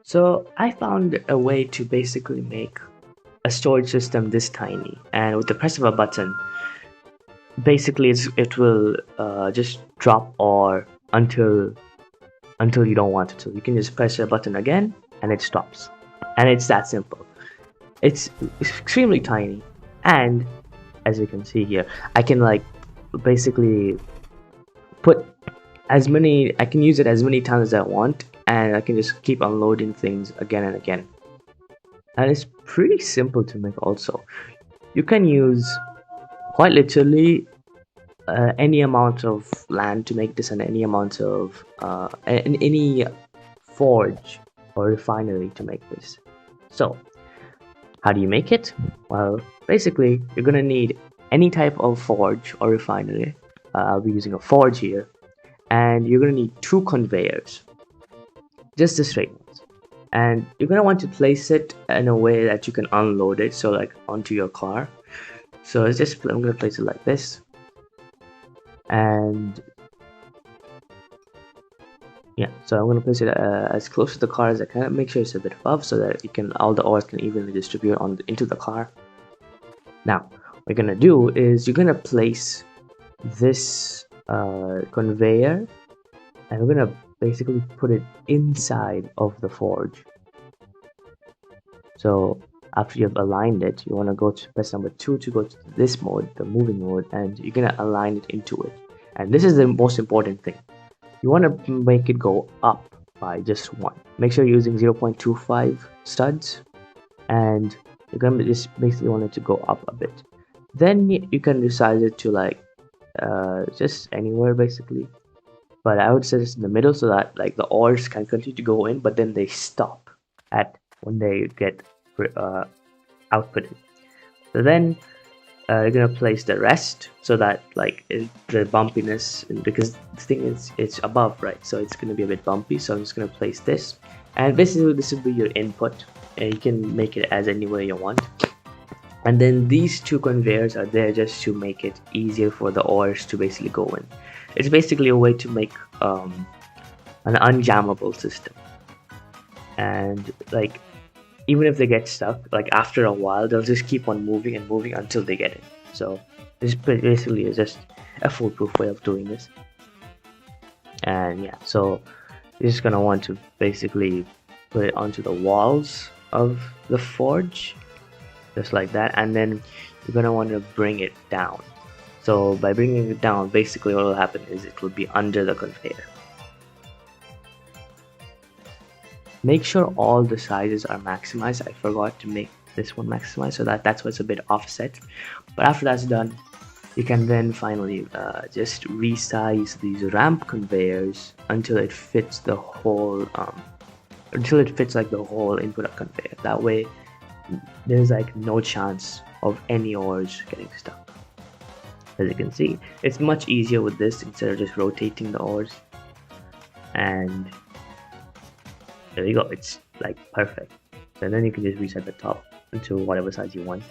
So I found a way to basically make a storage system this tiny, and with the press of a button, basically it will just drop ore until you don't want it to. You can just press a button again and it stops. And it's that simple. It's extremely tiny, and as you can see here, I can like basically put I can use it as many times as I want, and I can just keep unloading things again and again. And it's pretty simple to make also. You can use quite literally any amount of land to make this, and any amount of any forge or refinery to make this. So how do you make it? Well, basically you're gonna need any type of forge or refinery. I'll be using a forge here, and you're gonna need two conveyors, just the straight ones, and you're gonna want to place it in a way that you can unload it, so like onto your car. So it's just, I'm gonna place it like this, and yeah, so I'm gonna place it as close to the car as I can. Make sure it's a bit above so that all the ores can evenly distribute into the car. Now what you're gonna do is you're gonna place this conveyor, and we're gonna basically put it inside of the forge. So after you've aligned it, you want to go to press number 2 to go to this mode, the moving mode, and you're gonna align it into it. And this is the most important thing. You want to make it go up by just 1. Make sure you're using 0.25 studs, and you're gonna just basically want it to go up a bit. Then you can resize it to like just anywhere basically, but I would set it in the middle so that like the ores can continue to go in, but then they stop at when they get outputted. So then you're gonna place the rest so that like the bumpiness, because the thing is it's above, right? So it's gonna be a bit bumpy. So I'm just gonna place this, and basically this will be your input, and you can make it as anywhere you want. And then these two conveyors are there just to make it easier for the ores to basically go in. It's basically a way to make an unjammable system. And like even if they get stuck, like after a while they'll just keep on moving and moving until they get it. So this basically is just a foolproof way of doing this. And yeah, so you're just gonna want to basically put it onto the walls of the forge, just like that, and then you're gonna want to bring it down. So by bringing it down, basically what will happen is it will be under the conveyor. Make sure all the sizes are maximized. I forgot to make this one maximized, so that's why it's a bit offset. But after that's done, you can then finally just resize these ramp conveyors until it fits the whole like the whole input of conveyor. That way there's like no chance of any ores getting stuck. As you can see, it's much easier with this instead of just rotating the ores. And there you go, it's like perfect. And then you can just reset the top into whatever size you want.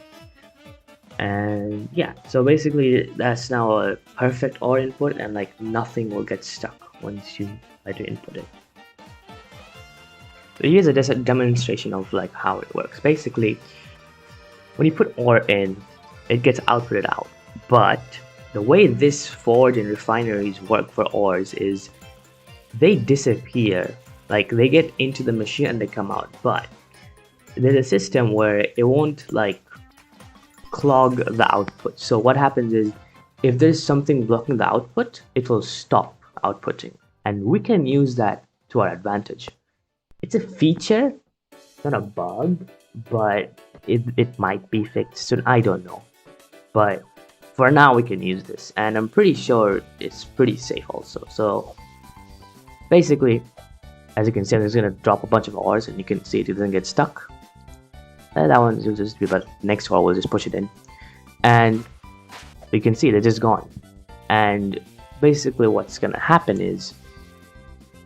And yeah, so basically that's now a perfect ore input, and like nothing will get stuck once you try to input it. So here's a demonstration of like how it works. Basically, when you put ore in, it gets outputted out. But the way this forge and refineries work for ores is they disappear. Like they get into the machine and they come out. But there's a system where it won't like clog the output. So what happens is if there's something blocking the output, it will stop outputting. And we can use that to our advantage. It's a feature, not a bug, but it might be fixed soon. I don't know. But for now we can use this, and I'm pretty sure it's pretty safe also. So basically, as you can see, I'm just gonna drop a bunch of ores, and you can see it doesn't get stuck. That one will just be, but next ore we'll just push it in, and you can see they're just gone. And basically what's gonna happen is,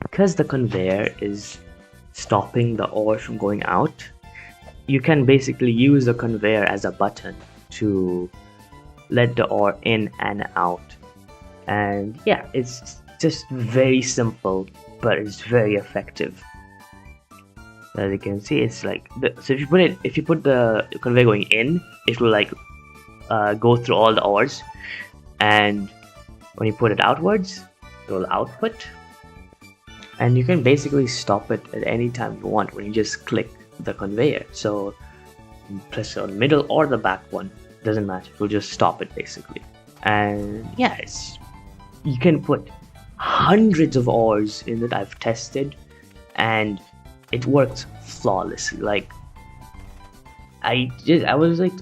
because the conveyor is stopping the ore from going out, you can basically use the conveyor as a button to let the ore in and out. And yeah, it's just very simple, but it's very effective. As you can see, it's like so if you put the conveyor going in, it will like go through all the ores, and when you put it outwards, it will output, and you can basically stop it at any time you want when you just click the conveyor. So press on middle or the back one, doesn't matter, it will just stop it basically. And yeah, you can put hundreds of ores in it. I've tested and it works flawlessly. Like I was like,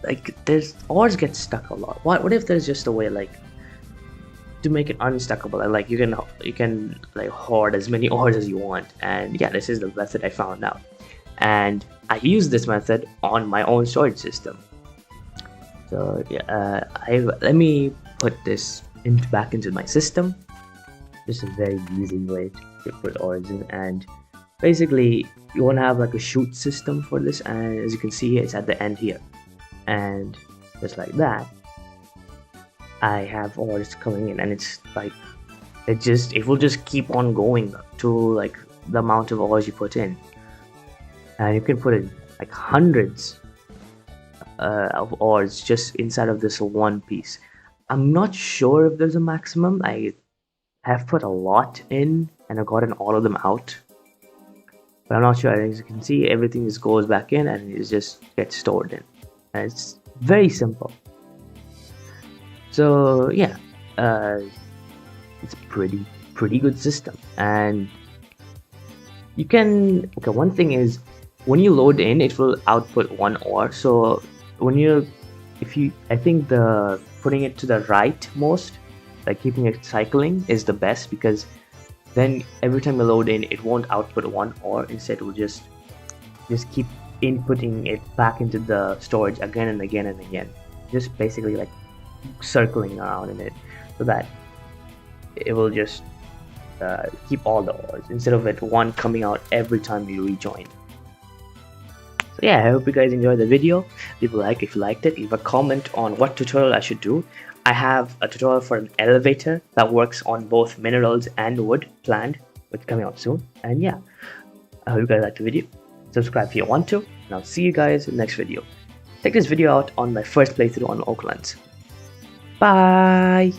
like there's ores get stuck a lot. What if there's just a way like to make it unstuckable, and like you can like hoard as many ores as you want. And yeah, this is the method I found out, and I use this method on my own storage system. So yeah, let me put this back into my system. Just a very easy way to put ores in, and basically you want to have like a chute system for this, and as you can see it's at the end here, and just like that I have ores coming in, and it's like it will just keep on going to like the amount of ores you put in, and you can put in like hundreds of ores just inside of this one piece. I'm not sure if there's a maximum. I have put a lot in and I've gotten all of them out, but I'm not sure. As you can see, everything just goes back in and it just gets stored in, and it's very simple. So yeah, it's pretty good system. And you can, okay, one thing is when you load in, it will output one ore. So when I think the putting it to the right most, like keeping it cycling, is the best, because then every time you load in, it won't output one ore. Instead, it will just keep inputting it back into the storage again and again and again, just basically like circling around in it, so that it will just keep all the ores instead of it one coming out every time you rejoin. So yeah, I hope you guys enjoyed the video. Leave a like if you liked it. Leave a comment on what tutorial I should do. I have a tutorial for an elevator that works on both minerals and wood planned, which is coming out soon. And yeah, I hope you guys liked the video. Subscribe if you want to, and I'll see you guys in the next video. Check this video out on my first playthrough on Oakland. Bye!